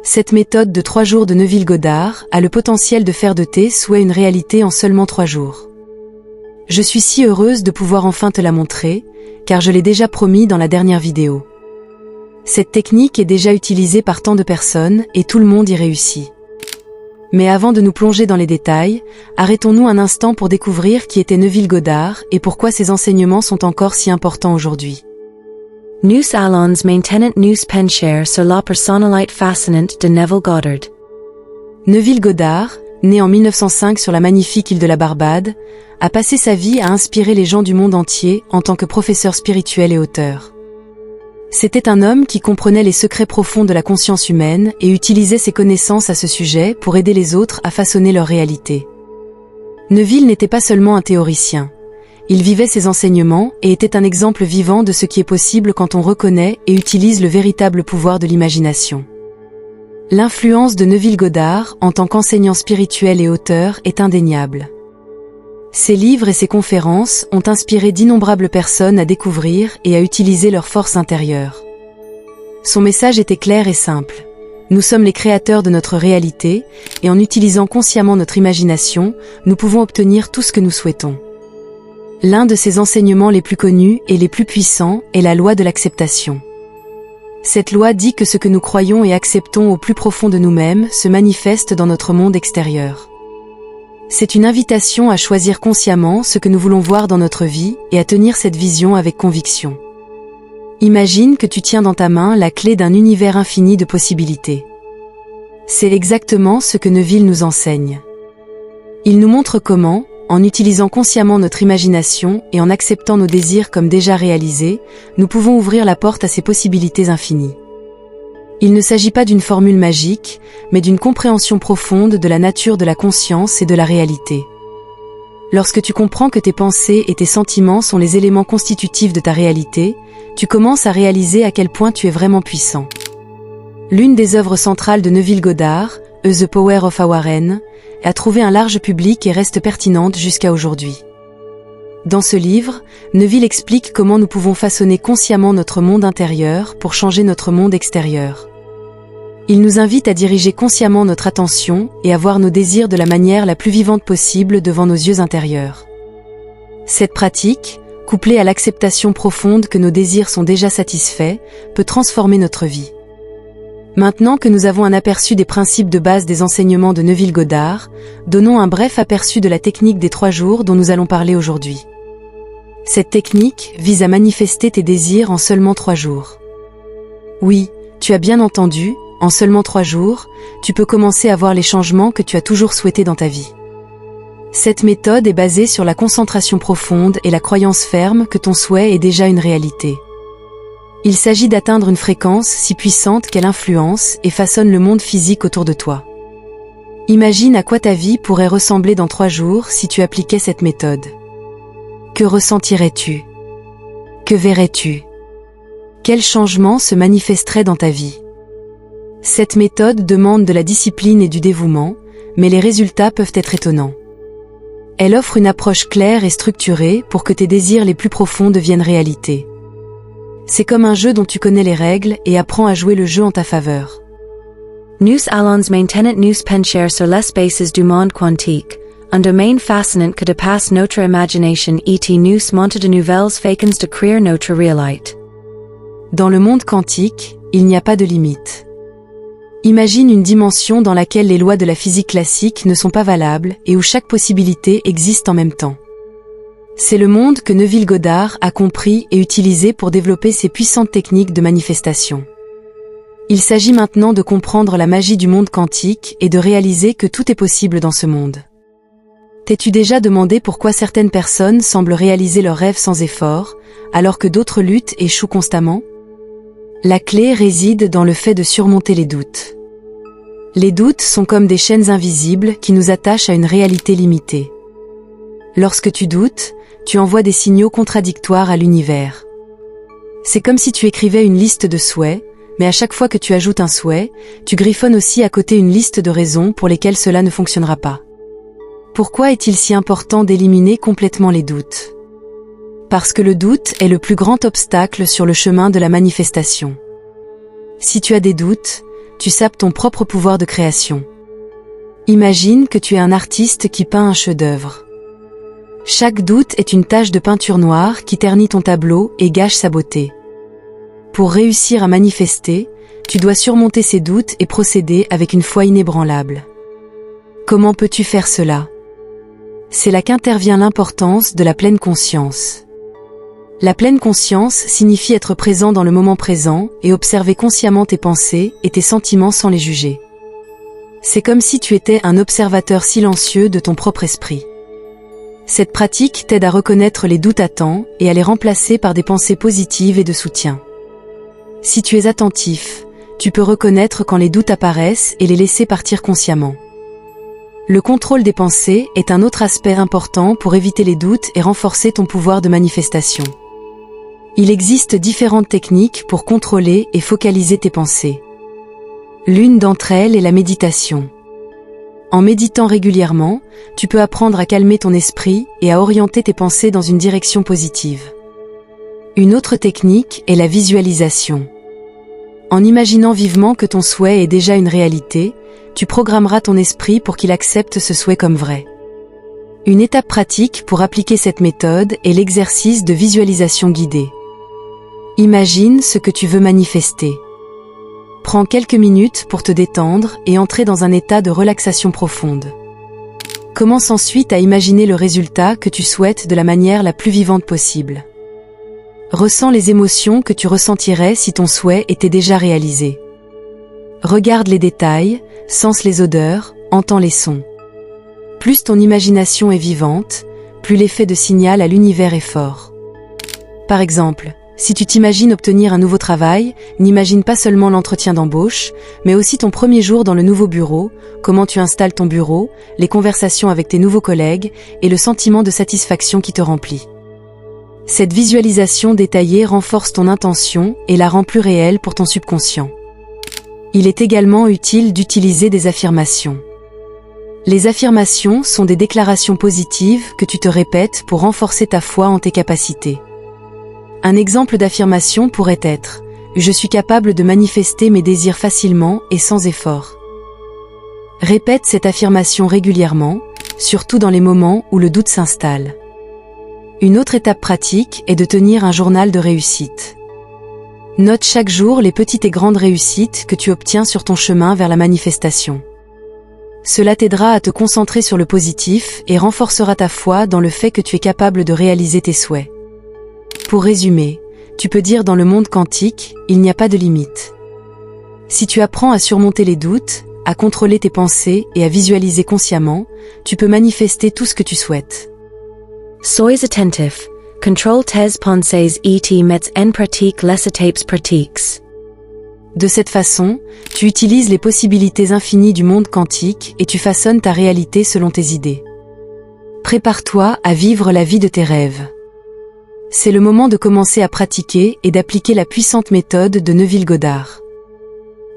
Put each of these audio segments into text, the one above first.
Cette méthode de 3 jours de Neville Goddard a le potentiel de faire de tes souhaits une réalité en seulement 3 jours. Je suis si heureuse de pouvoir enfin te la montrer, car je l'ai déjà promis dans la dernière vidéo. Cette technique est déjà utilisée par tant de personnes et tout le monde y réussit. Mais avant de nous plonger dans les détails, arrêtons-nous un instant pour découvrir qui était Neville Goddard et pourquoi ses enseignements sont encore si importants aujourd'hui. Nous allons maintenant nous pencher sur la personnalité fascinante de Neville Goddard. Neville Goddard, né en 1905 sur la magnifique île de la Barbade, a passé sa vie à inspirer les gens du monde entier en tant que professeur spirituel et auteur. C'était un homme qui comprenait les secrets profonds de la conscience humaine et utilisait ses connaissances à ce sujet pour aider les autres à façonner leur réalité. Neville n'était pas seulement un théoricien. Il vivait ses enseignements et était un exemple vivant de ce qui est possible quand on reconnaît et utilise le véritable pouvoir de l'imagination. L'influence de Neville Goddard en tant qu'enseignant spirituel et auteur est indéniable. Ses livres et ses conférences ont inspiré d'innombrables personnes à découvrir et à utiliser leur force intérieure. Son message était clair et simple. Nous sommes les créateurs de notre réalité, et en utilisant consciemment notre imagination, nous pouvons obtenir tout ce que nous souhaitons. L'un de ses enseignements les plus connus et les plus puissants est la loi de l'acceptation. Cette loi dit que ce que nous croyons et acceptons au plus profond de nous-mêmes se manifeste dans notre monde extérieur. C'est une invitation à choisir consciemment ce que nous voulons voir dans notre vie et à tenir cette vision avec conviction. Imagine que tu tiens dans ta main la clé d'un univers infini de possibilités. C'est exactement ce que Neville nous enseigne. Il nous montre comment, en utilisant consciemment notre imagination et en acceptant nos désirs comme déjà réalisés, nous pouvons ouvrir la porte à ces possibilités infinies. Il ne s'agit pas d'une formule magique, mais d'une compréhension profonde de la nature de la conscience et de la réalité. Lorsque tu comprends que tes pensées et tes sentiments sont les éléments constitutifs de ta réalité, tu commences à réaliser à quel point tu es vraiment puissant. L'une des œuvres centrales de Neville Goddard, The Power of Awareness, a trouvé un large public et reste pertinente jusqu'à aujourd'hui. Dans ce livre, Neville explique comment nous pouvons façonner consciemment notre monde intérieur pour changer notre monde extérieur. Il nous invite à diriger consciemment notre attention et à voir nos désirs de la manière la plus vivante possible devant nos yeux intérieurs. Cette pratique, couplée à l'acceptation profonde que nos désirs sont déjà satisfaits, peut transformer notre vie. Maintenant que nous avons un aperçu des principes de base des enseignements de Neville Goddard, donnons un bref aperçu de la technique des 3 jours dont nous allons parler aujourd'hui. Cette technique vise à manifester tes désirs en seulement 3 jours. Oui, tu as bien entendu, en seulement 3 jours, tu peux commencer à voir les changements que tu as toujours souhaités dans ta vie. Cette méthode est basée sur la concentration profonde et la croyance ferme que ton souhait est déjà une réalité. Il s'agit d'atteindre une fréquence si puissante qu'elle influence et façonne le monde physique autour de toi. Imagine à quoi ta vie pourrait ressembler dans 3 jours si tu appliquais cette méthode. Que ressentirais-tu? Que verrais-tu? Quels changements se manifesteraient dans ta vie? Cette méthode demande de la discipline et du dévouement, mais les résultats peuvent être étonnants. Elle offre une approche claire et structurée pour que tes désirs les plus profonds deviennent réalité. C'est comme un jeu dont tu connais les règles et apprends à jouer le jeu en ta faveur. Nous allons maintenant nous pencher sur l'espaces du monde quantique, un domaine fascinant que dépasse notre imagination et nous montre de nouvelles façons de créer notre réalité. Dans le monde quantique, il n'y a pas de limite. Imagine une dimension dans laquelle les lois de la physique classique ne sont pas valables et où chaque possibilité existe en même temps. C'est le monde que Neville Goddard a compris et utilisé pour développer ses puissantes techniques de manifestation. Il s'agit maintenant de comprendre la magie du monde quantique et de réaliser que tout est possible dans ce monde. T'es-tu déjà demandé pourquoi certaines personnes semblent réaliser leurs rêves sans effort, alors que d'autres luttent et échouent constamment? La clé réside dans le fait de surmonter les doutes. Les doutes sont comme des chaînes invisibles qui nous attachent à une réalité limitée. Lorsque tu doutes, tu envoies des signaux contradictoires à l'univers. C'est comme si tu écrivais une liste de souhaits, mais à chaque fois que tu ajoutes un souhait, tu griffonnes aussi à côté une liste de raisons pour lesquelles cela ne fonctionnera pas. Pourquoi est-il si important d'éliminer complètement les doutes? Parce que le doute est le plus grand obstacle sur le chemin de la manifestation. Si tu as des doutes, tu sapes ton propre pouvoir de création. Imagine que tu es un artiste qui peint un chef-d'œuvre. Chaque doute est une tache de peinture noire qui ternit ton tableau et gâche sa beauté. Pour réussir à manifester, tu dois surmonter ces doutes et procéder avec une foi inébranlable. Comment peux-tu faire cela? C'est là qu'intervient l'importance de la pleine conscience. La pleine conscience signifie être présent dans le moment présent et observer consciemment tes pensées et tes sentiments sans les juger. C'est comme si tu étais un observateur silencieux de ton propre esprit. Cette pratique t'aide à reconnaître les doutes à temps et à les remplacer par des pensées positives et de soutien. Si tu es attentif, tu peux reconnaître quand les doutes apparaissent et les laisser partir consciemment. Le contrôle des pensées est un autre aspect important pour éviter les doutes et renforcer ton pouvoir de manifestation. Il existe différentes techniques pour contrôler et focaliser tes pensées. L'une d'entre elles est la méditation. En méditant régulièrement, tu peux apprendre à calmer ton esprit et à orienter tes pensées dans une direction positive. Une autre technique est la visualisation. En imaginant vivement que ton souhait est déjà une réalité, tu programmeras ton esprit pour qu'il accepte ce souhait comme vrai. Une étape pratique pour appliquer cette méthode est l'exercice de visualisation guidée. Imagine ce que tu veux manifester. Prends quelques minutes pour te détendre et entrer dans un état de relaxation profonde. Commence ensuite à imaginer le résultat que tu souhaites de la manière la plus vivante possible. Ressens les émotions que tu ressentirais si ton souhait était déjà réalisé. Regarde les détails, sens les odeurs, entends les sons. Plus ton imagination est vivante, plus l'effet de signal à l'univers est fort. Par exemple, si tu t'imagines obtenir un nouveau travail, n'imagine pas seulement l'entretien d'embauche, mais aussi ton premier jour dans le nouveau bureau, comment tu installes ton bureau, les conversations avec tes nouveaux collègues et le sentiment de satisfaction qui te remplit. Cette visualisation détaillée renforce ton intention et la rend plus réelle pour ton subconscient. Il est également utile d'utiliser des affirmations. Les affirmations sont des déclarations positives que tu te répètes pour renforcer ta foi en tes capacités. Un exemple d'affirmation pourrait être « Je suis capable de manifester mes désirs facilement et sans effort ». Répète cette affirmation régulièrement, surtout dans les moments où le doute s'installe. Une autre étape pratique est de tenir un journal de réussite. Note chaque jour les petites et grandes réussites que tu obtiens sur ton chemin vers la manifestation. Cela t'aidera à te concentrer sur le positif et renforcera ta foi dans le fait que tu es capable de réaliser tes souhaits. Pour résumer, tu peux dire dans le monde quantique, il n'y a pas de limite. Si tu apprends à surmonter les doutes, à contrôler tes pensées et à visualiser consciemment, tu peux manifester tout ce que tu souhaites. Sois attentif. Control tes pensées et mets en pratique les étapes pratiques. De cette façon, tu utilises les possibilités infinies du monde quantique et tu façonnes ta réalité selon tes idées. Prépare-toi à vivre la vie de tes rêves. C'est le moment de commencer à pratiquer et d'appliquer la puissante méthode de Neville Goddard.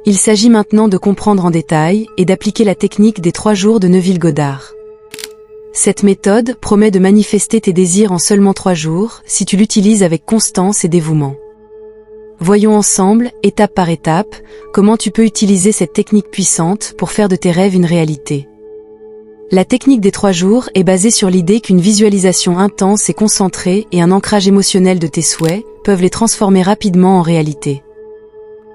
Il s'agit maintenant de comprendre en détail et d'appliquer la technique des 3 jours de Neville Goddard. Cette méthode promet de manifester tes désirs en seulement 3 jours si tu l'utilises avec constance et dévouement. Voyons ensemble, étape par étape, comment tu peux utiliser cette technique puissante pour faire de tes rêves une réalité. La technique des 3 jours est basée sur l'idée qu'une visualisation intense et concentrée et un ancrage émotionnel de tes souhaits peuvent les transformer rapidement en réalité.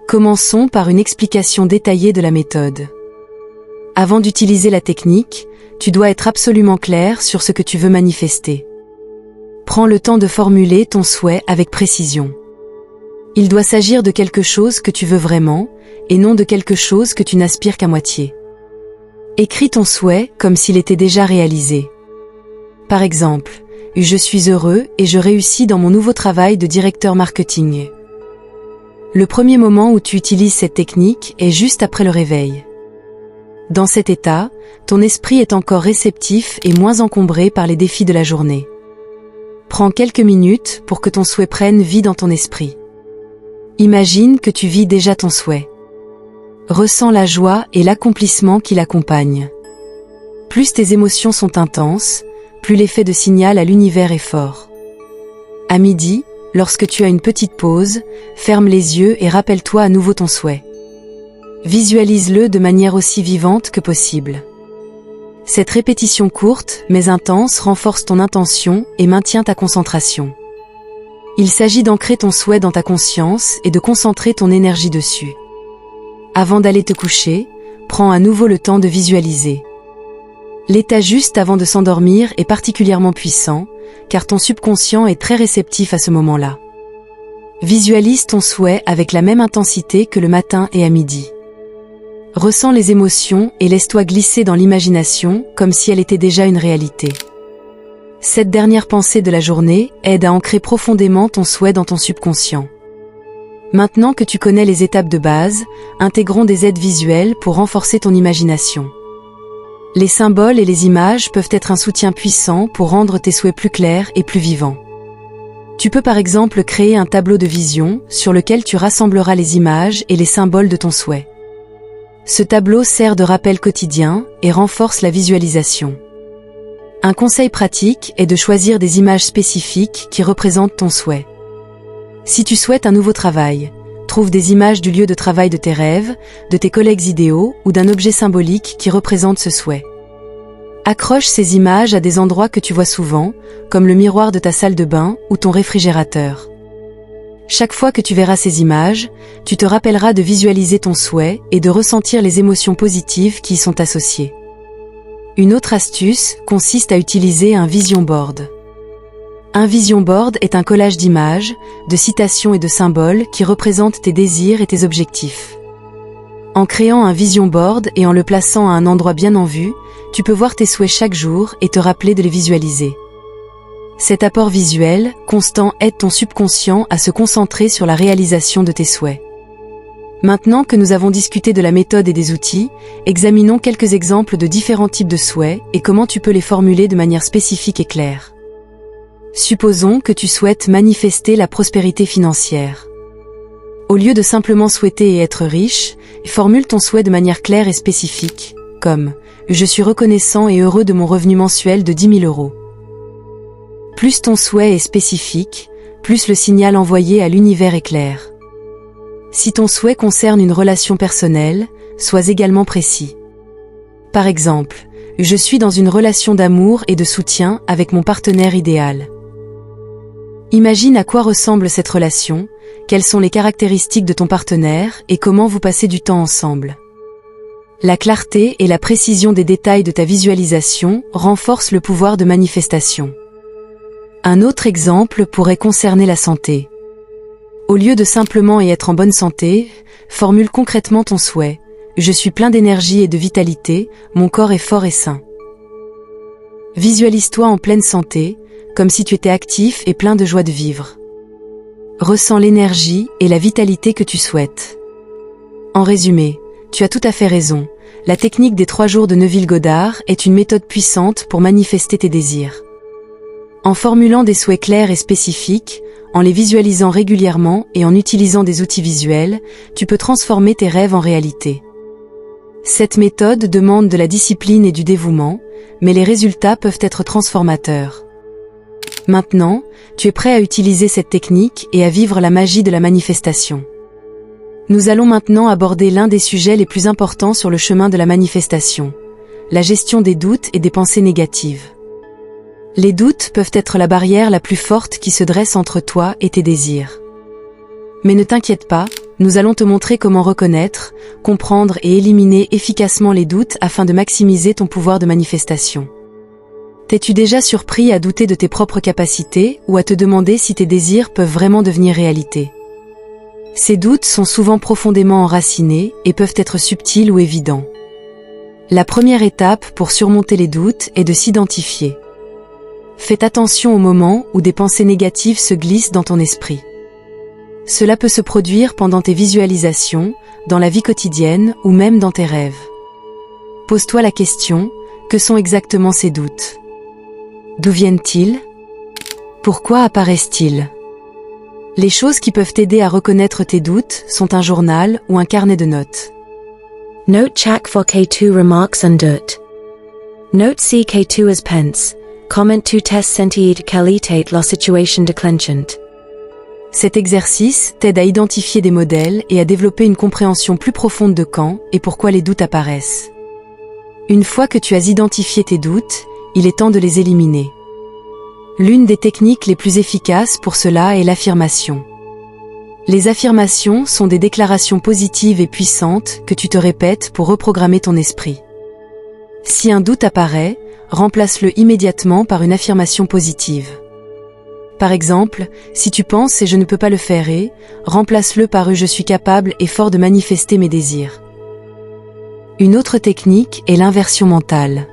Commençons par une explication détaillée de la méthode. Avant d'utiliser la technique, tu dois être absolument clair sur ce que tu veux manifester. Prends le temps de formuler ton souhait avec précision. Il doit s'agir de quelque chose que tu veux vraiment, et non de quelque chose que tu n'aspires qu'à moitié. Écris ton souhait comme s'il était déjà réalisé. Par exemple, je suis heureux et je réussis dans mon nouveau travail de directeur marketing. Le premier moment où tu utilises cette technique est juste après le réveil. Dans cet état, ton esprit est encore réceptif et moins encombré par les défis de la journée. Prends quelques minutes pour que ton souhait prenne vie dans ton esprit. Imagine que tu vis déjà ton souhait. Ressens la joie et l'accomplissement qui l'accompagnent. Plus tes émotions sont intenses, plus l'effet de signal à l'univers est fort. À midi, lorsque tu as une petite pause, ferme les yeux et rappelle-toi à nouveau ton souhait. Visualise-le de manière aussi vivante que possible. Cette répétition courte, mais intense, renforce ton intention et maintient ta concentration. Il s'agit d'ancrer ton souhait dans ta conscience et de concentrer ton énergie dessus. Avant d'aller te coucher, prends à nouveau le temps de visualiser. L'état juste avant de s'endormir est particulièrement puissant, car ton subconscient est très réceptif à ce moment-là. Visualise ton souhait avec la même intensité que le matin et à midi. Ressens les émotions et laisse-toi glisser dans l'imagination comme si elle était déjà une réalité. Cette dernière pensée de la journée aide à ancrer profondément ton souhait dans ton subconscient. Maintenant que tu connais les étapes de base, intégrons des aides visuelles pour renforcer ton imagination. Les symboles et les images peuvent être un soutien puissant pour rendre tes souhaits plus clairs et plus vivants. Tu peux par exemple créer un tableau de vision sur lequel tu rassembleras les images et les symboles de ton souhait. Ce tableau sert de rappel quotidien et renforce la visualisation. Un conseil pratique est de choisir des images spécifiques qui représentent ton souhait. Si tu souhaites un nouveau travail, trouve des images du lieu de travail de tes rêves, de tes collègues idéaux ou d'un objet symbolique qui représente ce souhait. Accroche ces images à des endroits que tu vois souvent, comme le miroir de ta salle de bain ou ton réfrigérateur. Chaque fois que tu verras ces images, tu te rappelleras de visualiser ton souhait et de ressentir les émotions positives qui y sont associées. Une autre astuce consiste à utiliser un vision board. Un vision board est un collage d'images, de citations et de symboles qui représentent tes désirs et tes objectifs. En créant un vision board et en le plaçant à un endroit bien en vue, tu peux voir tes souhaits chaque jour et te rappeler de les visualiser. Cet apport visuel, constant, aide ton subconscient à se concentrer sur la réalisation de tes souhaits. Maintenant que nous avons discuté de la méthode et des outils, examinons quelques exemples de différents types de souhaits et comment tu peux les formuler de manière spécifique et claire. Supposons que tu souhaites manifester la prospérité financière. Au lieu de simplement souhaiter et être riche, formule ton souhait de manière claire et spécifique, comme « Je suis reconnaissant et heureux de mon revenu mensuel de 10 000 €. Plus ton souhait est spécifique, plus le signal envoyé à l'univers est clair. Si ton souhait concerne une relation personnelle, sois également précis. Par exemple, je suis dans une relation d'amour et de soutien avec mon partenaire idéal. Imagine à quoi ressemble cette relation, quelles sont les caractéristiques de ton partenaire et comment vous passez du temps ensemble. La clarté et la précision des détails de ta visualisation renforcent le pouvoir de manifestation. Un autre exemple pourrait concerner la santé. Au lieu de simplement y être en bonne santé, formule concrètement ton souhait. Je suis plein d'énergie et de vitalité, mon corps est fort et sain. Visualise-toi en pleine santé, comme si tu étais actif et plein de joie de vivre. Ressens l'énergie et la vitalité que tu souhaites. En résumé, tu as tout à fait raison. La technique des 3 jours de Neville Goddard est une méthode puissante pour manifester tes désirs. En formulant des souhaits clairs et spécifiques, en les visualisant régulièrement et en utilisant des outils visuels, tu peux transformer tes rêves en réalité. Cette méthode demande de la discipline et du dévouement, mais les résultats peuvent être transformateurs. Maintenant, tu es prêt à utiliser cette technique et à vivre la magie de la manifestation. Nous allons maintenant aborder l'un des sujets les plus importants sur le chemin de la manifestation, la gestion des doutes et des pensées négatives. Les doutes peuvent être la barrière la plus forte qui se dresse entre toi et tes désirs. Mais ne t'inquiète pas, nous allons te montrer comment reconnaître, comprendre et éliminer efficacement les doutes afin de maximiser ton pouvoir de manifestation. T'es-tu déjà surpris à douter de tes propres capacités ou à te demander si tes désirs peuvent vraiment devenir réalité? Ces doutes sont souvent profondément enracinés et peuvent être subtils ou évidents. La première étape pour surmonter les doutes est de s'identifier. Fais attention au moment où des pensées négatives se glissent dans ton esprit. Cela peut se produire pendant tes visualisations, dans la vie quotidienne ou même dans tes rêves. Pose-toi la question, que sont exactement ces doutes? D'où viennent-ils? Pourquoi apparaissent-ils? Les choses qui peuvent t'aider à reconnaître tes doutes sont un journal ou un carnet de notes. Note Chak for K2 remarks and doute. Note C K2 as pence. Comment tu test sentiid qualitate la situation declenchant. Cet exercice t'aide à identifier des modèles et à développer une compréhension plus profonde de quand et pourquoi les doutes apparaissent. Une fois que tu as identifié tes doutes, il est temps de les éliminer. L'une des techniques les plus efficaces pour cela est l'affirmation. Les affirmations sont des déclarations positives et puissantes que tu te répètes pour reprogrammer ton esprit. Si un doute apparaît, remplace-le immédiatement par une affirmation positive. Par exemple, si tu penses « je ne peux pas le faire » remplace-le par « je suis capable et fort de manifester mes désirs ». Une autre technique est l'inversion mentale.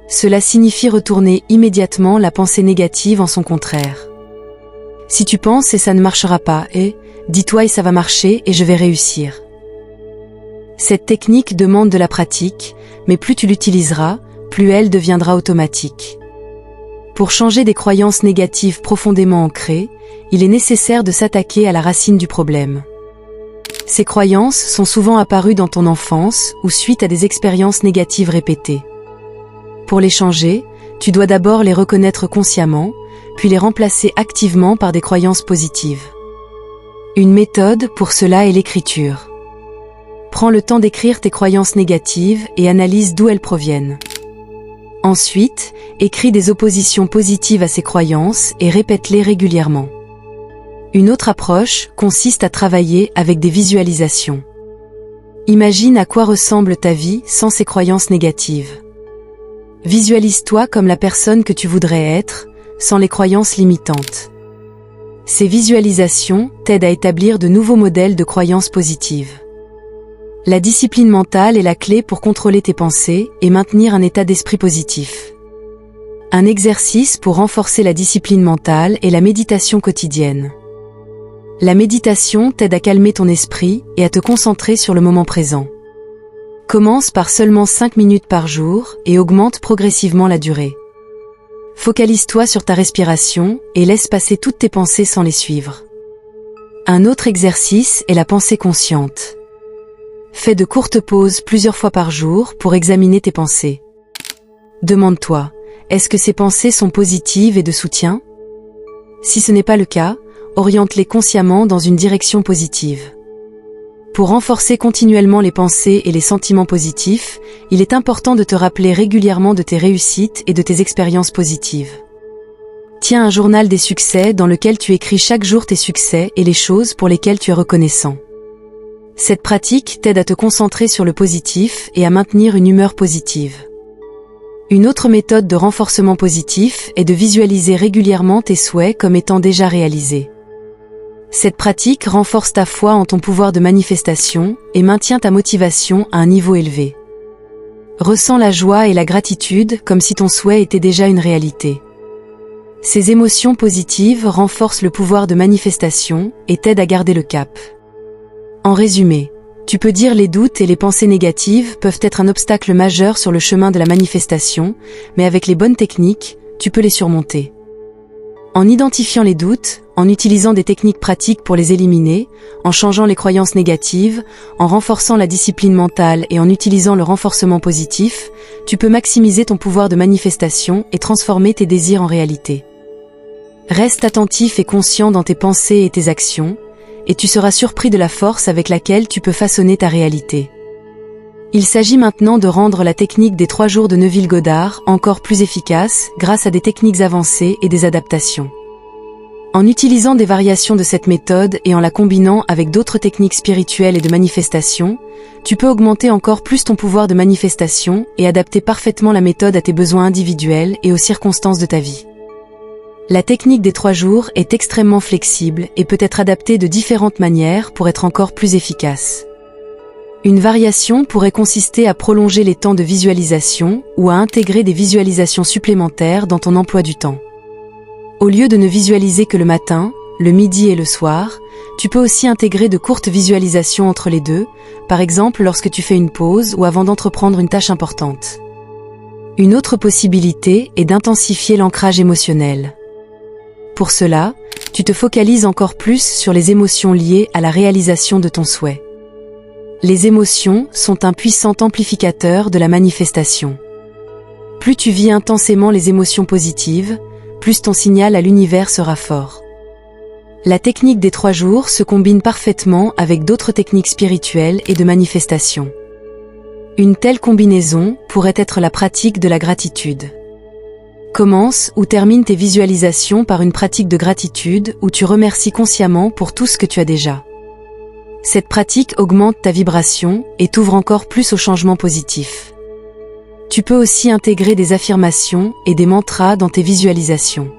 Cela signifie retourner immédiatement la pensée négative en son contraire. Si tu penses « ça ne marchera pas » dis-toi « ça va marcher et je vais réussir ». Cette technique demande de la pratique, mais plus tu l'utiliseras, plus elle deviendra automatique. Pour changer des croyances négatives profondément ancrées, il est nécessaire de s'attaquer à la racine du problème. Ces croyances sont souvent apparues dans ton enfance ou suite à des expériences négatives répétées. Pour les changer, tu dois d'abord les reconnaître consciemment, puis les remplacer activement par des croyances positives. Une méthode pour cela est l'écriture. Prends le temps d'écrire tes croyances négatives et analyse d'où elles proviennent. Ensuite, écris des oppositions positives à ces croyances et répète-les régulièrement. Une autre approche consiste à travailler avec des visualisations. Imagine à quoi ressemble ta vie sans ces croyances négatives. Visualise-toi comme la personne que tu voudrais être, sans les croyances limitantes. Ces visualisations t'aident à établir de nouveaux modèles de croyances positives. La discipline mentale est la clé pour contrôler tes pensées et maintenir un état d'esprit positif. Un exercice pour renforcer la discipline mentale est la méditation quotidienne. La méditation t'aide à calmer ton esprit et à te concentrer sur le moment présent. Commence par seulement 5 minutes par jour et augmente progressivement la durée. Focalise-toi sur ta respiration et laisse passer toutes tes pensées sans les suivre. Un autre exercice est la pensée consciente. Fais de courtes pauses plusieurs fois par jour pour examiner tes pensées. Demande-toi, est-ce que ces pensées sont positives et de soutien? Si ce n'est pas le cas, oriente-les consciemment dans une direction positive. Pour renforcer continuellement les pensées et les sentiments positifs, il est important de te rappeler régulièrement de tes réussites et de tes expériences positives. Tiens un journal des succès dans lequel tu écris chaque jour tes succès et les choses pour lesquelles tu es reconnaissant. Cette pratique t'aide à te concentrer sur le positif et à maintenir une humeur positive. Une autre méthode de renforcement positif est de visualiser régulièrement tes souhaits comme étant déjà réalisés. Cette pratique renforce ta foi en ton pouvoir de manifestation et maintient ta motivation à un niveau élevé. Ressens la joie et la gratitude comme si ton souhait était déjà une réalité. Ces émotions positives renforcent le pouvoir de manifestation et t'aident à garder le cap. En résumé, tu peux dire les doutes et les pensées négatives peuvent être un obstacle majeur sur le chemin de la manifestation, mais avec les bonnes techniques, tu peux les surmonter. En identifiant les doutes, en utilisant des techniques pratiques pour les éliminer, en changeant les croyances négatives, en renforçant la discipline mentale et en utilisant le renforcement positif, tu peux maximiser ton pouvoir de manifestation et transformer tes désirs en réalité. Reste attentif et conscient dans tes pensées et tes actions, et tu seras surpris de la force avec laquelle tu peux façonner ta réalité. Il s'agit maintenant de rendre la technique des 3 jours de Neville Goddard encore plus efficace grâce à des techniques avancées et des adaptations. En utilisant des variations de cette méthode et en la combinant avec d'autres techniques spirituelles et de manifestation, tu peux augmenter encore plus ton pouvoir de manifestation et adapter parfaitement la méthode à tes besoins individuels et aux circonstances de ta vie. La technique des 3 jours est extrêmement flexible et peut être adaptée de différentes manières pour être encore plus efficace. Une variation pourrait consister à prolonger les temps de visualisation ou à intégrer des visualisations supplémentaires dans ton emploi du temps. Au lieu de ne visualiser que le matin, le midi et le soir, tu peux aussi intégrer de courtes visualisations entre les deux, par exemple lorsque tu fais une pause ou avant d'entreprendre une tâche importante. Une autre possibilité est d'intensifier l'ancrage émotionnel. Pour cela, tu te focalises encore plus sur les émotions liées à la réalisation de ton souhait. Les émotions sont un puissant amplificateur de la manifestation. Plus tu vis intensément les émotions positives, plus ton signal à l'univers sera fort. La technique des 3 jours se combine parfaitement avec d'autres techniques spirituelles et de manifestation. Une telle combinaison pourrait être la pratique de la gratitude. Commence ou termine tes visualisations par une pratique de gratitude où tu remercies consciemment pour tout ce que tu as déjà. Cette pratique augmente ta vibration et t'ouvre encore plus aux changements positifs. Tu peux aussi intégrer des affirmations et des mantras dans tes visualisations.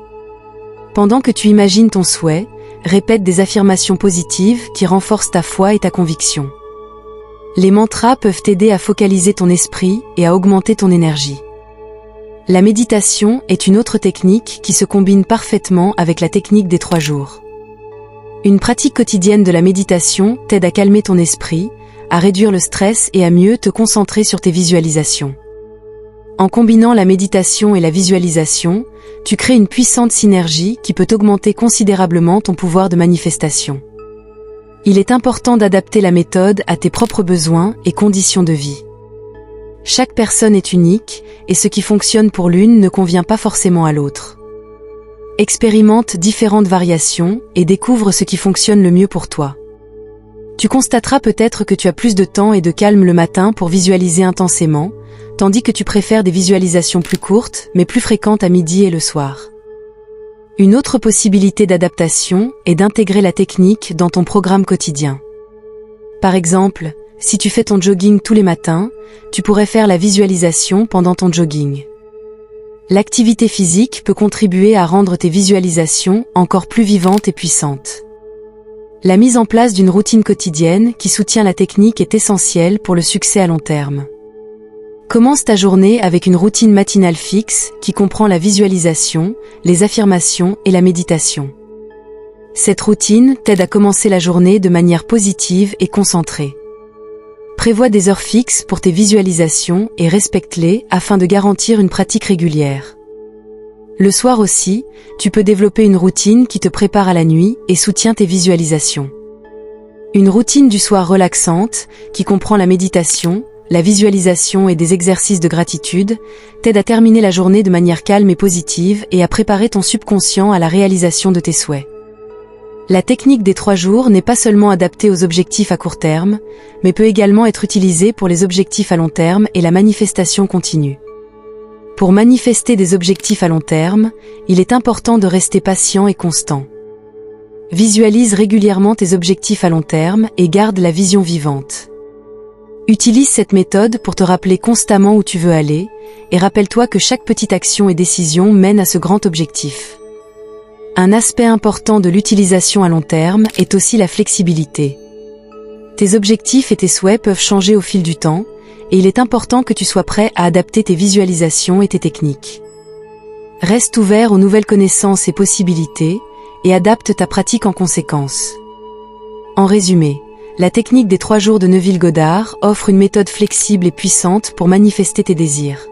Pendant que tu imagines ton souhait, répète des affirmations positives qui renforcent ta foi et ta conviction. Les mantras peuvent t'aider à focaliser ton esprit et à augmenter ton énergie. La méditation est une autre technique qui se combine parfaitement avec la technique des 3 jours. Une pratique quotidienne de la méditation t'aide à calmer ton esprit, à réduire le stress et à mieux te concentrer sur tes visualisations. En combinant la méditation et la visualisation, tu crées une puissante synergie qui peut augmenter considérablement ton pouvoir de manifestation. Il est important d'adapter la méthode à tes propres besoins et conditions de vie. Chaque personne est unique, et ce qui fonctionne pour l'une ne convient pas forcément à l'autre. Expérimente différentes variations et découvre ce qui fonctionne le mieux pour toi. Tu constateras peut-être que tu as plus de temps et de calme le matin pour visualiser intensément, tandis que tu préfères des visualisations plus courtes, mais plus fréquentes à midi et le soir. Une autre possibilité d'adaptation est d'intégrer la technique dans ton programme quotidien. Par exemple, si tu fais ton jogging tous les matins, tu pourrais faire la visualisation pendant ton jogging. L'activité physique peut contribuer à rendre tes visualisations encore plus vivantes et puissantes. La mise en place d'une routine quotidienne qui soutient la technique est essentielle pour le succès à long terme. Commence ta journée avec une routine matinale fixe qui comprend la visualisation, les affirmations et la méditation. Cette routine t'aide à commencer la journée de manière positive et concentrée. Prévois des heures fixes pour tes visualisations et respecte-les afin de garantir une pratique régulière. Le soir aussi, tu peux développer une routine qui te prépare à la nuit et soutient tes visualisations. Une routine du soir relaxante, qui comprend la méditation, la visualisation et des exercices de gratitude, t'aide à terminer la journée de manière calme et positive et à préparer ton subconscient à la réalisation de tes souhaits. La technique des 3 jours n'est pas seulement adaptée aux objectifs à court terme, mais peut également être utilisée pour les objectifs à long terme et la manifestation continue. Pour manifester des objectifs à long terme, il est important de rester patient et constant. Visualise régulièrement tes objectifs à long terme et garde la vision vivante. Utilise cette méthode pour te rappeler constamment où tu veux aller, et rappelle-toi que chaque petite action et décision mène à ce grand objectif. Un aspect important de l'utilisation à long terme est aussi la flexibilité. Tes objectifs et tes souhaits peuvent changer au fil du temps, et il est important que tu sois prêt à adapter tes visualisations et tes techniques. Reste ouvert aux nouvelles connaissances et possibilités, et adapte ta pratique en conséquence. En résumé, la technique des 3 jours de Neville Goddard offre une méthode flexible et puissante pour manifester tes désirs.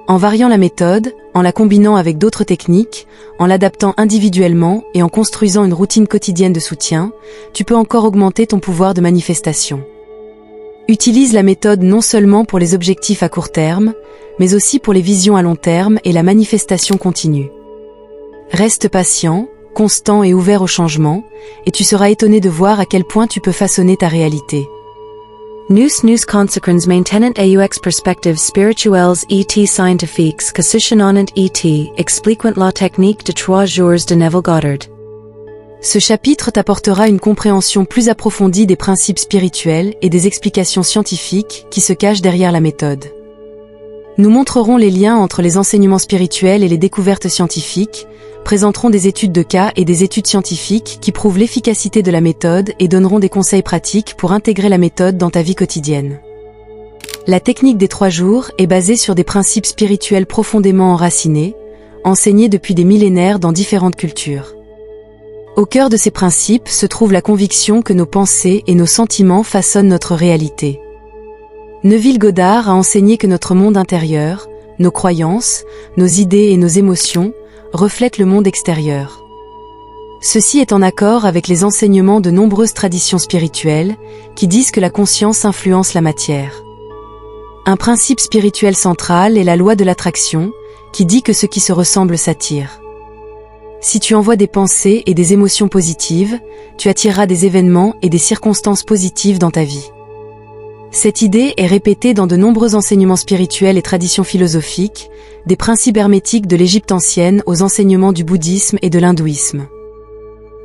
En variant la méthode, en la combinant avec d'autres techniques, en l'adaptant individuellement et en construisant une routine quotidienne de soutien, tu peux encore augmenter ton pouvoir de manifestation. Utilise la méthode non seulement pour les objectifs à court terme, mais aussi pour les visions à long terme et la manifestation continue. Reste patient, constant et ouvert au changement, et tu seras étonné de voir à quel point tu peux façonner ta réalité. News consequens maintenent aux perspectives spirituelles et scientifiques que suscitent et expliquent la technique de 3 jours de Neville Goddard. Ce chapitre t'apportera une compréhension plus approfondie des principes spirituels et des explications scientifiques qui se cachent derrière la méthode. Nous montrerons les liens entre les enseignements spirituels et les découvertes scientifiques, présenterons des études de cas et des études scientifiques qui prouvent l'efficacité de la méthode et donneront des conseils pratiques pour intégrer la méthode dans ta vie quotidienne. La technique des 3 jours est basée sur des principes spirituels profondément enracinés, enseignés depuis des millénaires dans différentes cultures. Au cœur de ces principes se trouve la conviction que nos pensées et nos sentiments façonnent notre réalité. Neville Goddard a enseigné que notre monde intérieur, nos croyances, nos idées et nos émotions reflètent le monde extérieur. Ceci est en accord avec les enseignements de nombreuses traditions spirituelles qui disent que la conscience influence la matière. Un principe spirituel central est la loi de l'attraction, qui dit que ce qui se ressemble s'attire. Si tu envoies des pensées et des émotions positives, tu attireras des événements et des circonstances positives dans ta vie. Cette idée est répétée dans de nombreux enseignements spirituels et traditions philosophiques, des principes hermétiques de l'Égypte ancienne aux enseignements du bouddhisme et de l'hindouisme.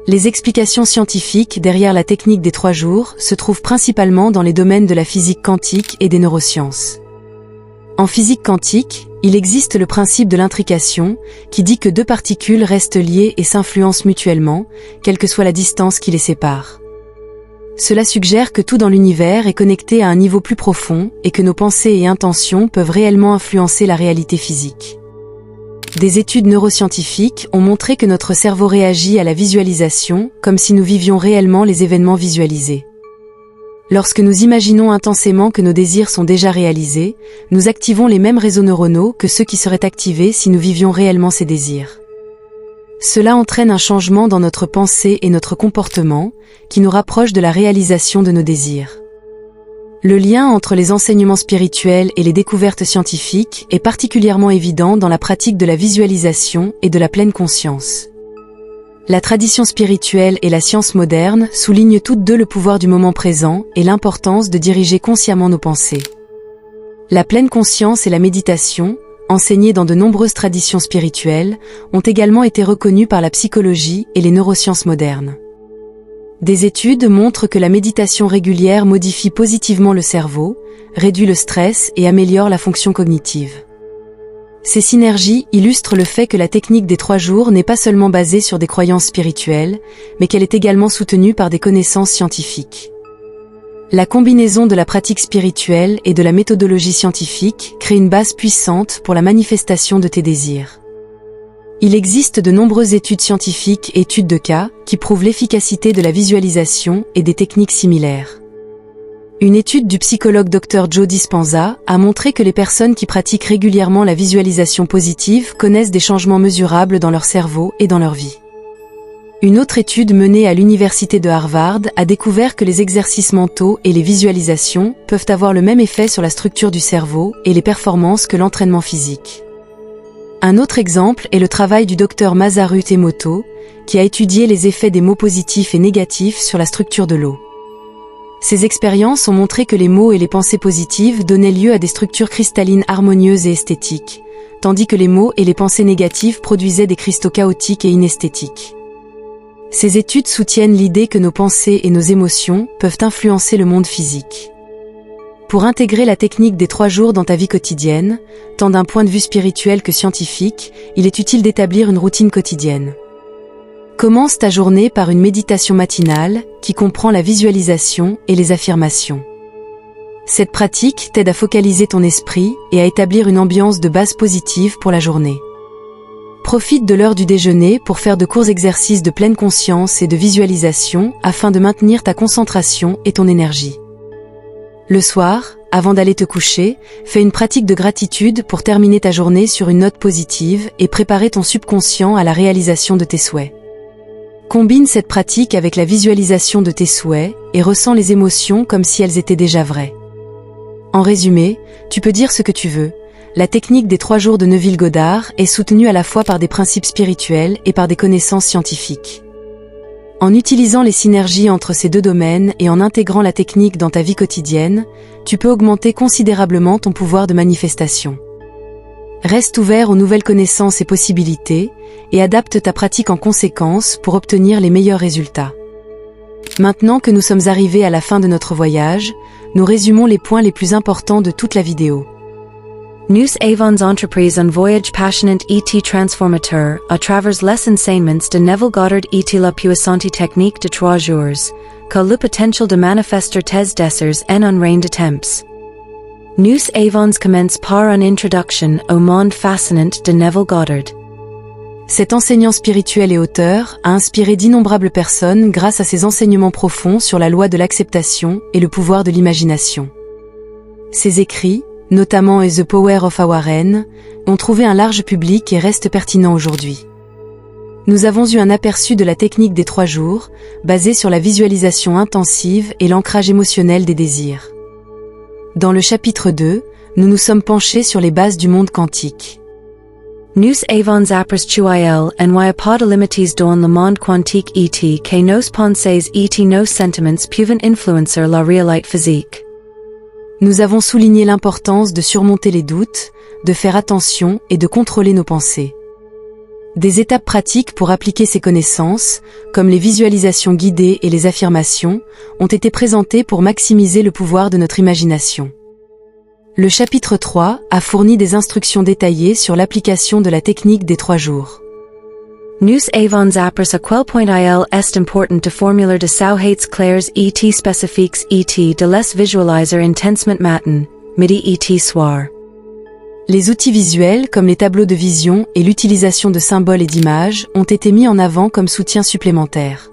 Les explications scientifiques derrière la technique des 3 jours se trouvent principalement dans les domaines de la physique quantique et des neurosciences. En physique quantique, il existe le principe de l'intrication, qui dit que 2 particules restent liées et s'influencent mutuellement, quelle que soit la distance qui les sépare. Cela suggère que tout dans l'univers est connecté à un niveau plus profond et que nos pensées et intentions peuvent réellement influencer la réalité physique. Des études neuroscientifiques ont montré que notre cerveau réagit à la visualisation comme si nous vivions réellement les événements visualisés. Lorsque nous imaginons intensément que nos désirs sont déjà réalisés, nous activons les mêmes réseaux neuronaux que ceux qui seraient activés si nous vivions réellement ces désirs. Cela entraîne un changement dans notre pensée et notre comportement, qui nous rapproche de la réalisation de nos désirs. Le lien entre les enseignements spirituels et les découvertes scientifiques est particulièrement évident dans la pratique de la visualisation et de la pleine conscience. La tradition spirituelle et la science moderne soulignent toutes deux le pouvoir du moment présent et l'importance de diriger consciemment nos pensées. La pleine conscience et la méditation, enseignées dans de nombreuses traditions spirituelles, ont également été reconnues par la psychologie et les neurosciences modernes. Des études montrent que la méditation régulière modifie positivement le cerveau, réduit le stress et améliore la fonction cognitive. Ces synergies illustrent le fait que la technique des 3 jours n'est pas seulement basée sur des croyances spirituelles, mais qu'elle est également soutenue par des connaissances scientifiques. La combinaison de la pratique spirituelle et de la méthodologie scientifique crée une base puissante pour la manifestation de tes désirs. Il existe de nombreuses études scientifiques et études de cas qui prouvent l'efficacité de la visualisation et des techniques similaires. Une étude du psychologue Dr Joe Dispenza a montré que les personnes qui pratiquent régulièrement la visualisation positive connaissent des changements mesurables dans leur cerveau et dans leur vie. Une autre étude menée à l'université de Harvard a découvert que les exercices mentaux et les visualisations peuvent avoir le même effet sur la structure du cerveau et les performances que l'entraînement physique. Un autre exemple est le travail du Dr Masaru Emoto, qui a étudié les effets des mots positifs et négatifs sur la structure de l'eau. Ces expériences ont montré que les mots et les pensées positives donnaient lieu à des structures cristallines harmonieuses et esthétiques, tandis que les mots et les pensées négatives produisaient des cristaux chaotiques et inesthétiques. Ces études soutiennent l'idée que nos pensées et nos émotions peuvent influencer le monde physique. Pour intégrer la technique des 3 jours dans ta vie quotidienne, tant d'un point de vue spirituel que scientifique, il est utile d'établir une routine quotidienne. Commence ta journée par une méditation matinale qui comprend la visualisation et les affirmations. Cette pratique t'aide à focaliser ton esprit et à établir une ambiance de base positive pour la journée. Profite de l'heure du déjeuner pour faire de courts exercices de pleine conscience et de visualisation afin de maintenir ta concentration et ton énergie. Le soir, avant d'aller te coucher, fais une pratique de gratitude pour terminer ta journée sur une note positive et préparer ton subconscient à la réalisation de tes souhaits. Combine cette pratique avec la visualisation de tes souhaits et ressens les émotions comme si elles étaient déjà vraies. En résumé, tu peux dire ce que tu veux. La technique des 3 jours de Neville Goddard est soutenue à la fois par des principes spirituels et par des connaissances scientifiques. En utilisant les synergies entre ces 2 domaines et en intégrant la technique dans ta vie quotidienne, tu peux augmenter considérablement ton pouvoir de manifestation. Reste ouvert aux nouvelles connaissances et possibilités, et adapte ta pratique en conséquence pour obtenir les meilleurs résultats. Maintenant que nous sommes arrivés à la fin de notre voyage, nous résumons les points les plus importants de toute la vidéo. Nous avons entreprise un voyage passionant et transformateur à travers les enseignements de Neville Goddard et la puissante technique de 3 jours, que le potentiel de manifester tes désirs en un rien de temps. Nous avons commencé par une introduction au monde fascinant de Neville Goddard. Cet enseignant spirituel et auteur a inspiré d'innombrables personnes grâce à ses enseignements profonds sur la loi de l'acceptation et le pouvoir de l'imagination. Ses écrits, notamment The Power of Our N, ont trouvé un large public et restent pertinents aujourd'hui. Nous avons eu un aperçu de la technique des 3 jours, basée sur la visualisation intensive et l'ancrage émotionnel des désirs. Dans le chapitre 2, nous nous sommes penchés sur les bases du monde quantique. Nous avons appris chuil and apod limites dans le monde quantique et que nos pensées et nos sentiments peuvent influencer la réalité physique. Nous avons souligné l'importance de surmonter les doutes, de faire attention et de contrôler nos pensées. Des étapes pratiques pour appliquer ces connaissances, comme les visualisations guidées et les affirmations, ont été présentées pour maximiser le pouvoir de notre imagination. Le chapitre 3 a fourni des instructions détaillées sur l'application de la technique des 3 jours. Nous avons appris à quel point il est important de formuler de sauhates clairs et spécifiques et de les visualiser intensement matin, midi et soir. Les outils visuels comme les tableaux de vision et l'utilisation de symboles et d'images ont été mis en avant comme soutien supplémentaire.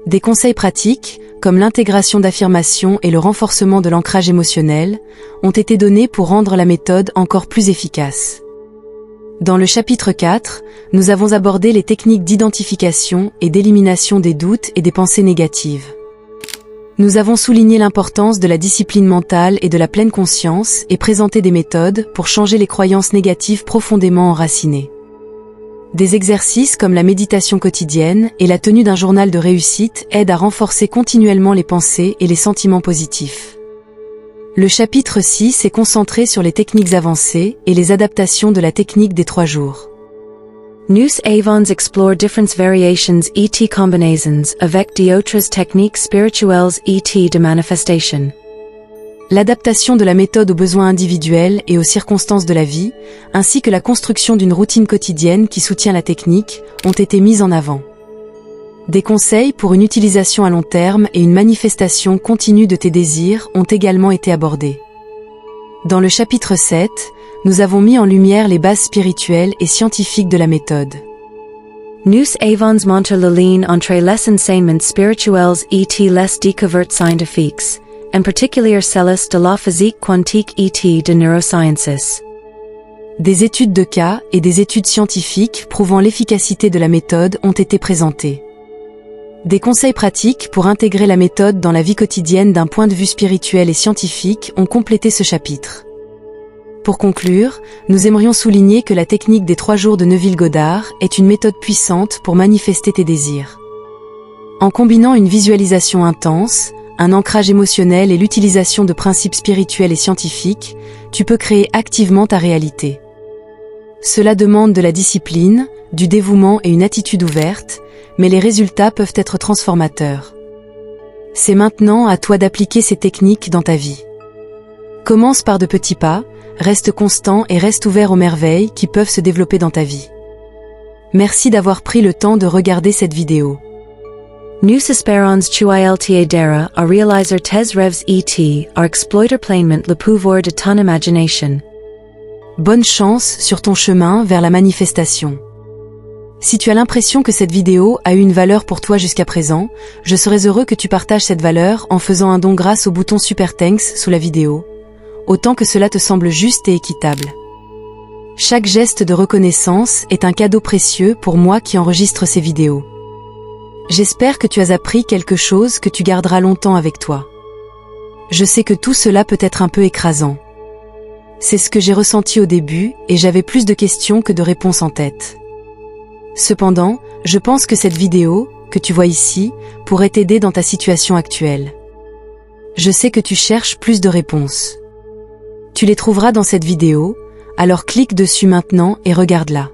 Des conseils pratiques, comme l'intégration d'affirmations et le renforcement de l'ancrage émotionnel, ont été donnés pour rendre la méthode encore plus efficace. Dans le chapitre 4, nous avons abordé les techniques d'identification et d'élimination des doutes et des pensées négatives. Nous avons souligné l'importance de la discipline mentale et de la pleine conscience et présenté des méthodes pour changer les croyances négatives profondément enracinées. Des exercices comme la méditation quotidienne et la tenue d'un journal de réussite aident à renforcer continuellement les pensées et les sentiments positifs. Le chapitre 6 est concentré sur les techniques avancées et les adaptations de la technique des 3 jours. Nous avons explore different variations et combinaisons avec d'autres techniques spirituelles et de manifestation. L'adaptation de la méthode aux besoins individuels et aux circonstances de la vie, ainsi que la construction d'une routine quotidienne qui soutient la technique, ont été mises en avant. Des conseils pour une utilisation à long terme et une manifestation continue de tes désirs ont également été abordés. Dans le chapitre 7, nous avons mis en lumière les bases spirituelles et scientifiques de la méthode. Nous avons montré le lien entre les enseignements spirituels et les découvertes scientifiques, en particulier celles de la physique quantique et de neurosciences. Des études de cas et des études scientifiques prouvant l'efficacité de la méthode ont été présentées. Des conseils pratiques pour intégrer la méthode dans la vie quotidienne d'un point de vue spirituel et scientifique ont complété ce chapitre. Pour conclure, nous aimerions souligner que la technique des 3 jours de Neville Goddard est une méthode puissante pour manifester tes désirs. En combinant une visualisation intense, un ancrage émotionnel et l'utilisation de principes spirituels et scientifiques, tu peux créer activement ta réalité. Cela demande de la discipline, du dévouement et une attitude ouverte, mais les résultats peuvent être transformateurs. C'est maintenant à toi d'appliquer ces techniques dans ta vie. Commence par de petits pas, reste constant et reste ouvert aux merveilles qui peuvent se développer dans ta vie. Merci d'avoir pris le temps de regarder cette vidéo. Nous espérons t'aider à réaliser tes rêves et à exploiter pleinement le pouvoir de ton imagination. Bonne chance sur ton chemin vers la manifestation. Si tu as l'impression que cette vidéo a eu une valeur pour toi jusqu'à présent, je serais heureux que tu partages cette valeur en faisant un don grâce au bouton Super Thanks sous la vidéo, autant que cela te semble juste et équitable. Chaque geste de reconnaissance est un cadeau précieux pour moi qui enregistre ces vidéos. J'espère que tu as appris quelque chose que tu garderas longtemps avec toi. Je sais que tout cela peut être un peu écrasant. C'est ce que j'ai ressenti au début et j'avais plus de questions que de réponses en tête. Cependant, je pense que cette vidéo, que tu vois ici, pourrait t'aider dans ta situation actuelle. Je sais que tu cherches plus de réponses. Tu les trouveras dans cette vidéo, alors clique dessus maintenant et regarde-la.